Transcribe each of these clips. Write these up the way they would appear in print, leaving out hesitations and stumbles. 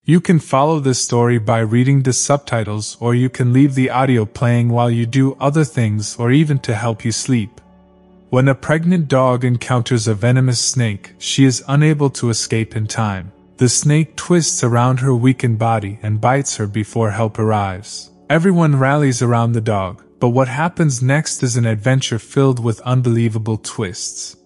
You can follow this story by reading the subtitles, or you can leave the audio playing while you do other things or even to help you sleep. When a pregnant dog encounters a venomous snake, she is unable to escape in time. The snake twists around her weakened body and bites her before help arrives. Everyone rallies around the dog, but what happens next is an adventure filled with unbelievable twists.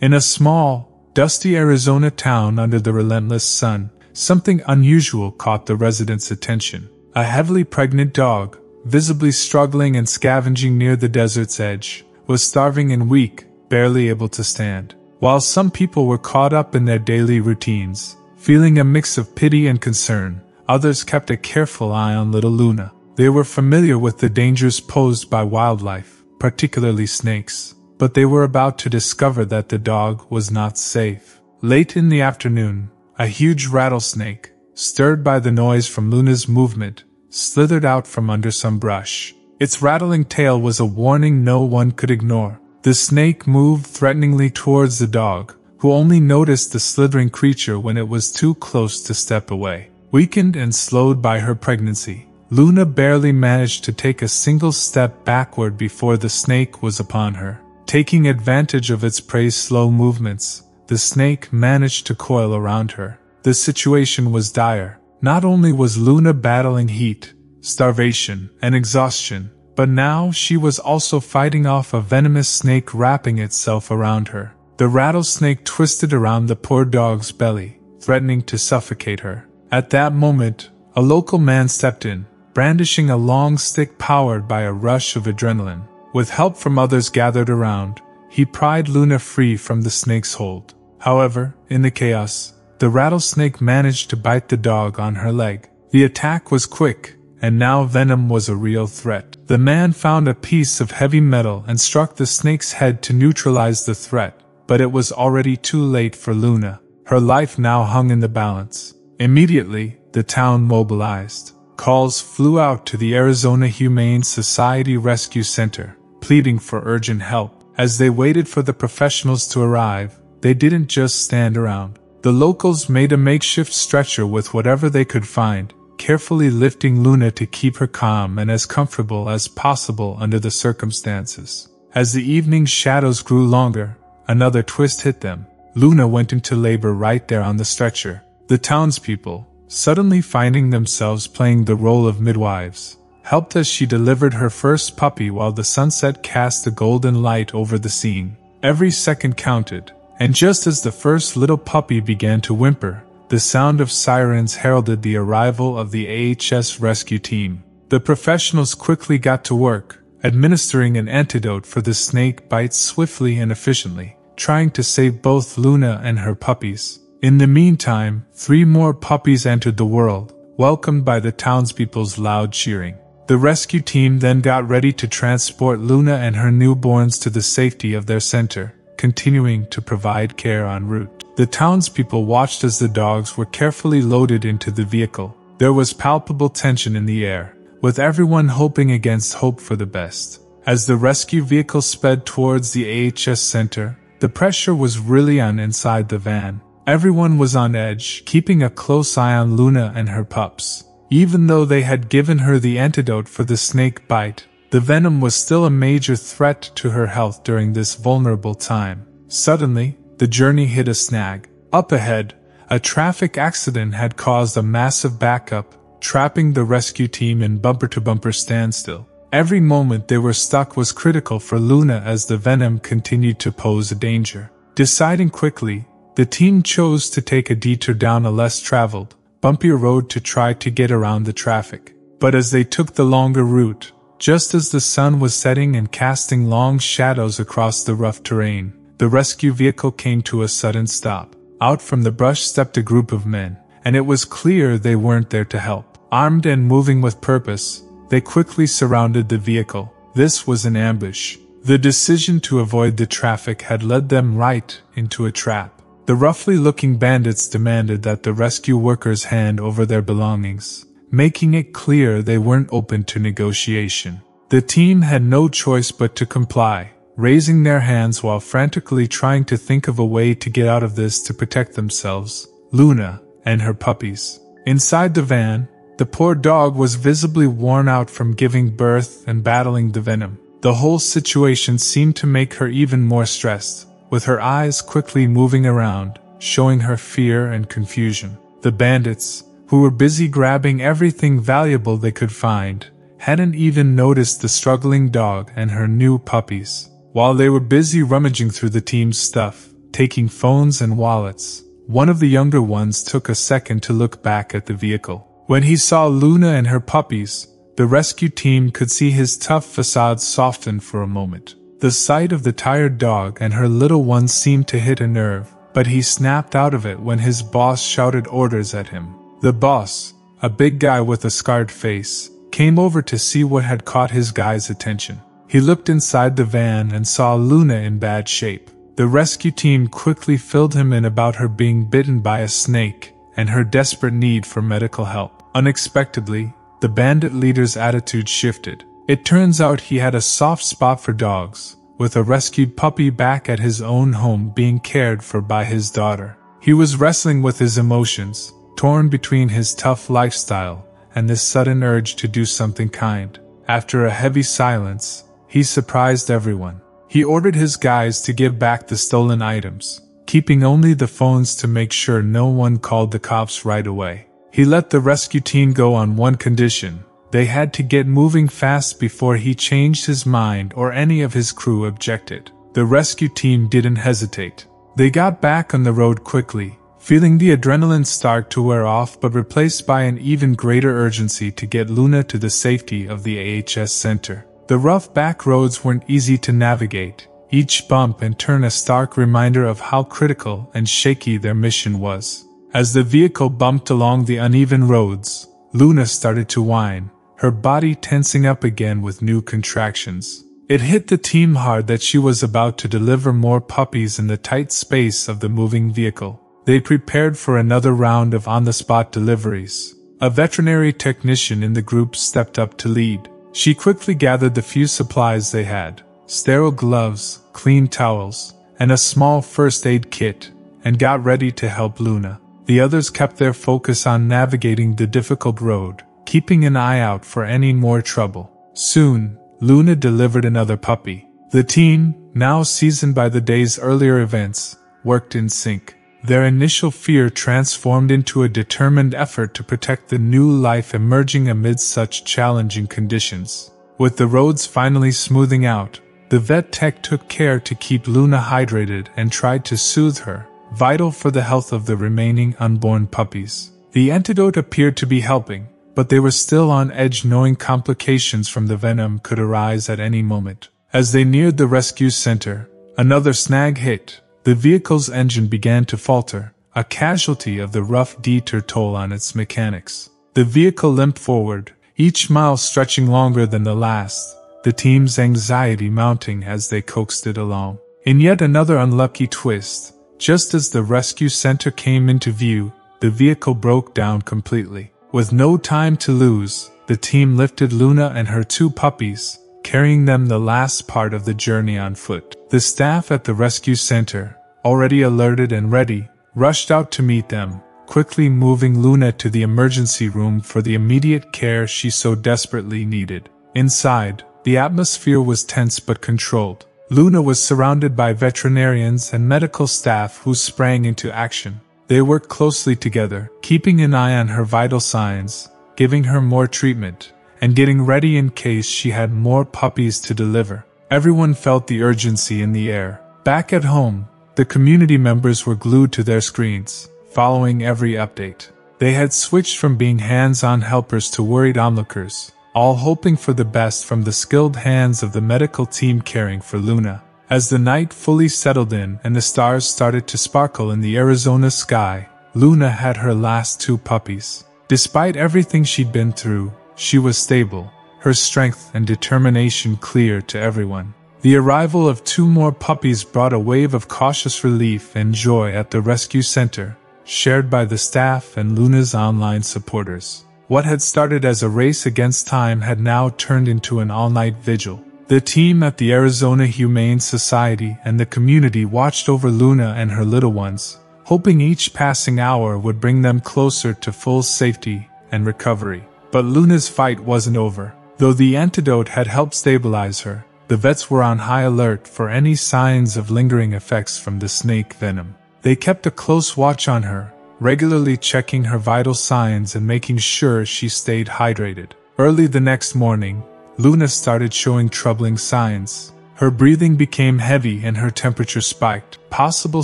In a small, dusty Arizona town under the relentless sun, something unusual caught the residents' attention. A heavily pregnant dog, visibly struggling and scavenging near the desert's edge, was starving and weak, barely able to stand. While some people were caught up in their daily routines, feeling a mix of pity and concern, others kept a careful eye on little Luna. They were familiar with the dangers posed by wildlife, particularly snakes, but they were about to discover that the dog was not safe. Late in the afternoon, a huge rattlesnake, stirred by the noise from Luna's movement, slithered out from under some brush. Its rattling tail was a warning no one could ignore. The snake moved threateningly towards the dog, who only noticed the slithering creature when it was too close to step away. Weakened and slowed by her pregnancy, Luna barely managed to take a single step backward before the snake was upon her. Taking advantage of its prey's slow movements, the snake managed to coil around her. The situation was dire. Not only was Luna battling heat, starvation, and exhaustion, but now she was also fighting off a venomous snake wrapping itself around her. The rattlesnake twisted around the poor dog's belly, threatening to suffocate her. At that moment, a local man stepped in, brandishing a long stick powered by a rush of adrenaline. With help from others gathered around, he pried Luna free from the snake's hold. However, in the chaos, the rattlesnake managed to bite the dog on her leg. The attack was quick, and now venom was a real threat. The man found a piece of heavy metal and struck the snake's head to neutralize the threat, but it was already too late for Luna. Her life now hung in the balance. Immediately, the town mobilized. Calls flew out to the Arizona Humane Society Rescue Center, pleading for urgent help. As they waited for the professionals to arrive, they didn't just stand around. The locals made a makeshift stretcher with whatever they could find, carefully lifting Luna to keep her calm and as comfortable as possible under the circumstances. As the evening shadows grew longer, another twist hit them. Luna went into labor right there on the stretcher. The townspeople, suddenly finding themselves playing the role of midwives, helped as she delivered her first puppy while the sunset cast a golden light over the scene. Every second counted, and just as the first little puppy began to whimper, the sound of sirens heralded the arrival of the AHS rescue team. The professionals quickly got to work, administering an antidote for the snake bite swiftly and efficiently, trying to save both Luna and her puppies. In the meantime, 3 more puppies entered the world, welcomed by the townspeople's loud cheering. The rescue team then got ready to transport Luna and her newborns to the safety of their center, continuing to provide care en route. The townspeople watched as the dogs were carefully loaded into the vehicle. There was palpable tension in the air, with everyone hoping against hope for the best. As the rescue vehicle sped towards the AHS center, the pressure was really on inside the van. Everyone was on edge, keeping a close eye on Luna and her pups. Even though they had given her the antidote for the snake bite, the venom was still a major threat to her health during this vulnerable time. Suddenly, the journey hit a snag. Up ahead, a traffic accident had caused a massive backup, trapping the rescue team in bumper-to-bumper standstill. Every moment they were stuck was critical for Luna as the venom continued to pose a danger. Deciding quickly, the team chose to take a detour down a less traveled, bumpier road to try to get around the traffic. But as they took the longer route, just as the sun was setting and casting long shadows across the rough terrain, the rescue vehicle came to a sudden stop. Out from the brush stepped a group of men, and it was clear they weren't there to help. Armed and moving with purpose, they quickly surrounded the vehicle. This was an ambush. The decision to avoid the traffic had led them right into a trap. The roughly-looking bandits demanded that the rescue workers hand over their belongings, making it clear they weren't open to negotiation. The team had no choice but to comply, raising their hands while frantically trying to think of a way to get out of this to protect themselves, Luna, and her puppies. Inside the van, the poor dog was visibly worn out from giving birth and battling the venom. The whole situation seemed to make her even more stressed, with her eyes quickly moving around, showing her fear and confusion. The bandits, who were busy grabbing everything valuable they could find, hadn't even noticed the struggling dog and her new puppies. While they were busy rummaging through the team's stuff, taking phones and wallets, one of the younger ones took a second to look back at the vehicle. When he saw Luna and her puppies, the rescue team could see his tough facade soften for a moment. The sight of the tired dog and her little ones seemed to hit a nerve, but he snapped out of it when his boss shouted orders at him. The boss, a big guy with a scarred face, came over to see what had caught his guy's attention. He looked inside the van and saw Luna in bad shape. The rescue team quickly filled him in about her being bitten by a snake and her desperate need for medical help. Unexpectedly, the bandit leader's attitude shifted. It turns out he had a soft spot for dogs, with a rescued puppy back at his own home being cared for by his daughter. He was wrestling with his emotions, torn between his tough lifestyle and this sudden urge to do something kind. After a heavy silence, he surprised everyone. He ordered his guys to give back the stolen items, keeping only the phones to make sure no one called the cops right away. He let the rescue team go on one condition: they had to get moving fast before he changed his mind or any of his crew objected. The rescue team didn't hesitate. They got back on the road quickly, feeling the adrenaline start to wear off, but replaced by an even greater urgency to get Luna to the safety of the AHS center. The rough back roads weren't easy to navigate, each bump and turn a stark reminder of how critical and shaky their mission was. As the vehicle bumped along the uneven roads, Luna started to whine, her body tensing up again with new contractions. It hit the team hard that she was about to deliver more puppies in the tight space of the moving vehicle. They prepared for another round of on-the-spot deliveries. A veterinary technician in the group stepped up to lead. She quickly gathered the few supplies they had: sterile gloves, clean towels, and a small first aid kit, and got ready to help Luna. The others kept their focus on navigating the difficult road, keeping an eye out for any more trouble. Soon, Luna delivered another puppy. The team, now seasoned by the day's earlier events, worked in sync. Their initial fear transformed into a determined effort to protect the new life emerging amid such challenging conditions. With the roads finally smoothing out, the vet tech took care to keep Luna hydrated and tried to soothe her, vital for the health of the remaining unborn puppies. The antidote appeared to be helping, but they were still on edge, knowing complications from the venom could arise at any moment. As they neared the rescue center, another snag hit. The vehicle's engine began to falter, a casualty of the rough detour toll on its mechanics. The vehicle limped forward, each mile stretching longer than the last, the team's anxiety mounting as they coaxed it along. In yet another unlucky twist, just as the rescue center came into view, the vehicle broke down completely. With no time to lose, the team lifted Luna and her two puppies, carrying them the last part of the journey on foot. The staff at the rescue center, already alerted and ready, rushed out to meet them, quickly moving Luna to the emergency room for the immediate care she so desperately needed. Inside, the atmosphere was tense but controlled. Luna was surrounded by veterinarians and medical staff who sprang into action. They worked closely together, keeping an eye on her vital signs, giving her more treatment, and getting ready in case she had more puppies to deliver. Everyone felt the urgency in the air. Back at home, the community members were glued to their screens, following every update. They had switched from being hands-on helpers to worried onlookers, all hoping for the best from the skilled hands of the medical team caring for Luna. As the night fully settled in and the stars started to sparkle in the Arizona sky, Luna had her last two puppies. Despite everything she'd been through, she was stable, her strength and determination clear to everyone. The arrival of two more puppies brought a wave of cautious relief and joy at the rescue center, shared by the staff and Luna's online supporters. What had started as a race against time had now turned into an all-night vigil. The team at the Arizona Humane Society and the community watched over Luna and her little ones, hoping each passing hour would bring them closer to full safety and recovery. But Luna's fight wasn't over. Though the antidote had helped stabilize her, the vets were on high alert for any signs of lingering effects from the snake venom. They kept a close watch on her, regularly checking her vital signs and making sure she stayed hydrated. Early the next morning, Luna started showing troubling signs. Her breathing became heavy and her temperature spiked, possible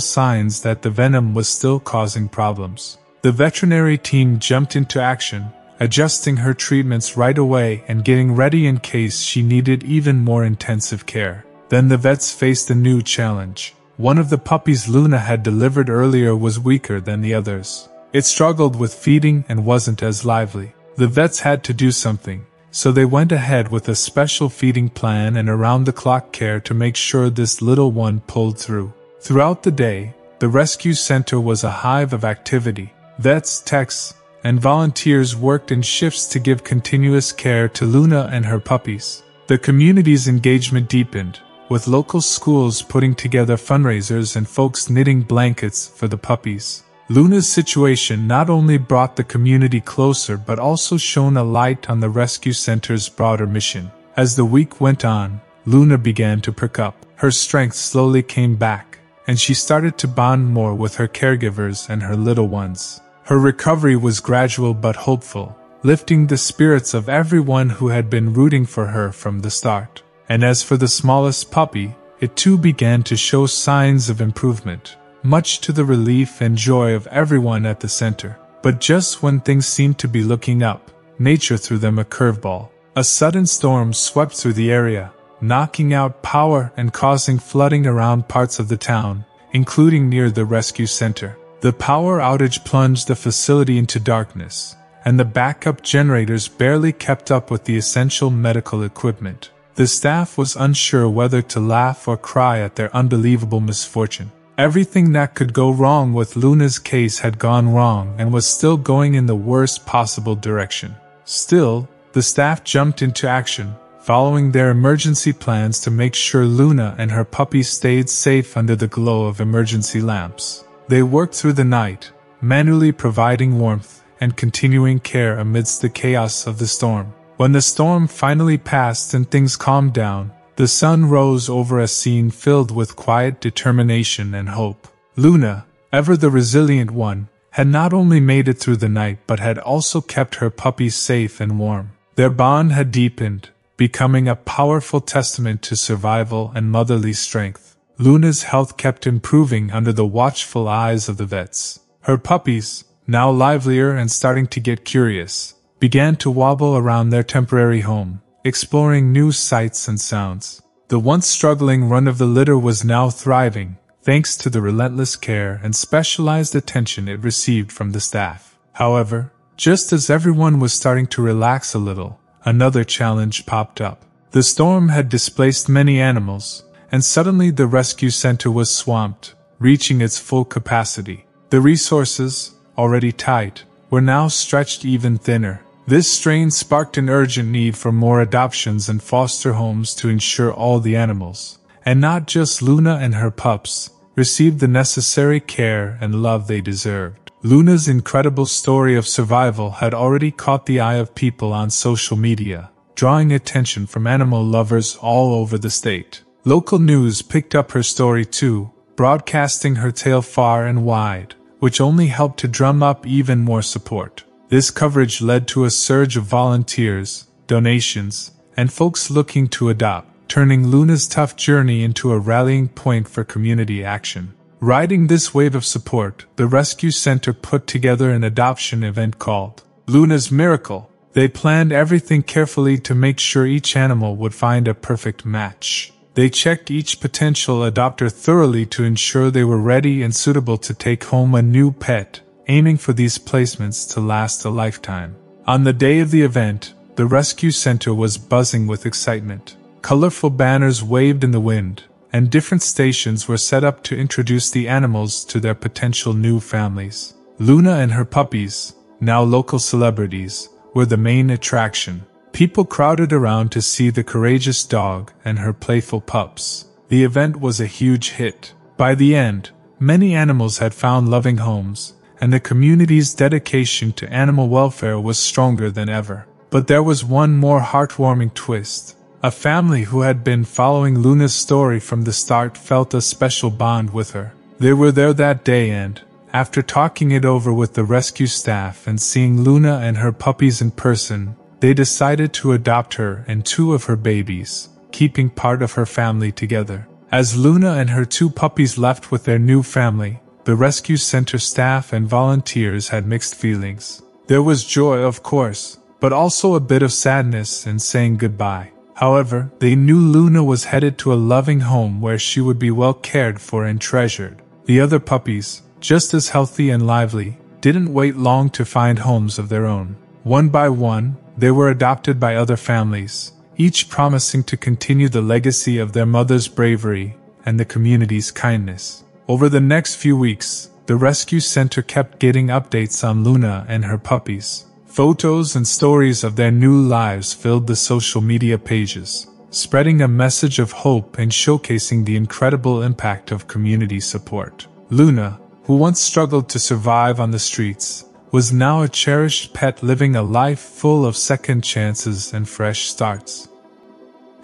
signs that the venom was still causing problems. The veterinary team jumped into action, adjusting her treatments right away and getting ready in case she needed even more intensive care. Then the vets faced a new challenge. One of the puppies Luna had delivered earlier was weaker than the others. It struggled with feeding and wasn't as lively. The vets had to do something, so they went ahead with a special feeding plan and around-the-clock care to make sure this little one pulled through. Throughout the day, the rescue center was a hive of activity. Vets, techs, and volunteers worked in shifts to give continuous care to Luna and her puppies. The community's engagement deepened, with local schools putting together fundraisers and folks knitting blankets for the puppies. Luna's situation not only brought the community closer but also shone a light on the rescue center's broader mission. As the week went on, Luna began to perk up. Her strength slowly came back, and she started to bond more with her caregivers and her little ones. Her recovery was gradual but hopeful, lifting the spirits of everyone who had been rooting for her from the start. And as for the smallest puppy, it too began to show signs of improvement, much to the relief and joy of everyone at the center. But just when things seemed to be looking up, nature threw them a curveball. A sudden storm swept through the area, knocking out power and causing flooding around parts of the town, including near the rescue center. The power outage plunged the facility into darkness, and the backup generators barely kept up with the essential medical equipment. The staff was unsure whether to laugh or cry at their unbelievable misfortune. Everything that could go wrong with Luna's case had gone wrong and was still going in the worst possible direction. Still, the staff jumped into action, following their emergency plans to make sure Luna and her puppy stayed safe under the glow of emergency lamps. They worked through the night, manually providing warmth and continuing care amidst the chaos of the storm. When the storm finally passed and things calmed down, the sun rose over a scene filled with quiet determination and hope. Luna, ever the resilient one, had not only made it through the night but had also kept her puppies safe and warm. Their bond had deepened, becoming a powerful testament to survival and motherly strength. Luna's health kept improving under the watchful eyes of the vets. Her puppies, now livelier and starting to get curious, began to wobble around their temporary home, exploring new sights and sounds. The once struggling run of the litter was now thriving, thanks to the relentless care and specialized attention it received from the staff. However, just as everyone was starting to relax a little, another challenge popped up. The storm had displaced many animals, and suddenly the rescue center was swamped, reaching its full capacity. The resources, already tight, were now stretched even thinner. This strain sparked an urgent need for more adoptions and foster homes to ensure all the animals, and not just Luna and her pups, received the necessary care and love they deserved. Luna's incredible story of survival had already caught the eye of people on social media, drawing attention from animal lovers all over the state. Local news picked up her story too, broadcasting her tale far and wide, which only helped to drum up even more support. This coverage led to a surge of volunteers, donations, and folks looking to adopt, turning Luna's tough journey into a rallying point for community action. Riding this wave of support, the rescue center put together an adoption event called Luna's Miracle. They planned everything carefully to make sure each animal would find a perfect match. They checked each potential adopter thoroughly to ensure they were ready and suitable to take home a new pet, aiming for these placements to last a lifetime. On the day of the event, the rescue center was buzzing with excitement. Colorful banners waved in the wind, and different stations were set up to introduce the animals to their potential new families. Luna and her puppies, now local celebrities, were the main attraction. People crowded around to see the courageous dog and her playful pups. The event was a huge hit. By the end, Many animals had found loving homes, and the community's dedication to animal welfare was stronger than ever. But there was one more heartwarming twist. A family who had been following Luna's story from the start felt a special bond with her. They were there that day and, after talking it over with the rescue staff and seeing Luna and her puppies in person, they decided to adopt her and 2 of her babies, keeping part of her family together. As Luna and her 2 puppies left with their new family, the rescue center staff and volunteers had mixed feelings. There was joy, of course, but also a bit of sadness in saying goodbye. However, they knew Luna was headed to a loving home where she would be well cared for and treasured. The other puppies, just as healthy and lively, didn't wait long to find homes of their own. One by one, they were adopted by other families, each promising to continue the legacy of their mother's bravery and the community's kindness. Over the next few weeks, the rescue center kept getting updates on Luna and her puppies. Photos and stories of their new lives filled the social media pages, spreading a message of hope and showcasing the incredible impact of community support. Luna, who once struggled to survive on the streets, was now a cherished pet living a life full of second chances and fresh starts.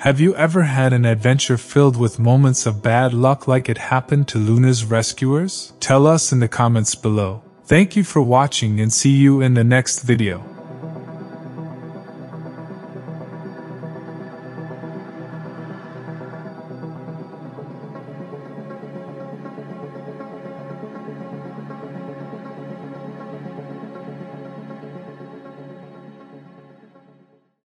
Have you ever had an adventure filled with moments of bad luck like it happened to Luna's rescuers? Tell us in the comments below. Thank you for watching and see you in the next video.